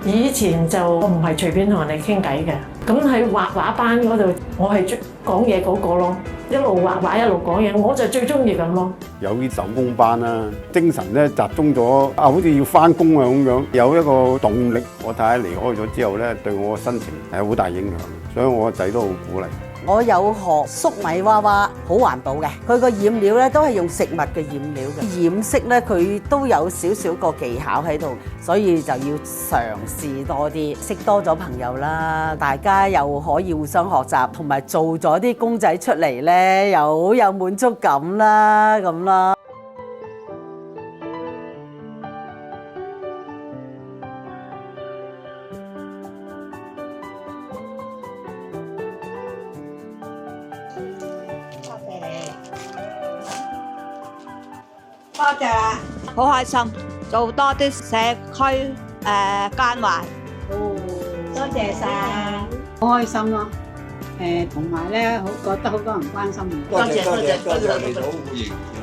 以前就我唔係隨便同人哋傾偈嘅，咁喺畫畫班嗰度，我係講嘢嗰個咯，一路畫畫一路講嘢，我就最中意咁咯。有啲手工班啦，精神咧集中咗啊，好似要翻工啊咁樣，有一個動力。我太太離開咗之後咧，對我嘅心情係好大影響，所以我個仔都好鼓勵。我有學粟米娃娃，好環保嘅。佢個染料咧都係用食物嘅染料嘅，染色咧佢都有少少個技巧喺度，所以就要嘗試多啲，識多咗朋友啦，大家又可以互相學習，同埋做咗啲公仔出嚟咧，又好有滿足感啦，咁啦。多謝啦，好開心，做多啲社區關懷。多謝晒，好開心咯。同埋咧，覺得好多人關心我。多謝多謝你好歡迎。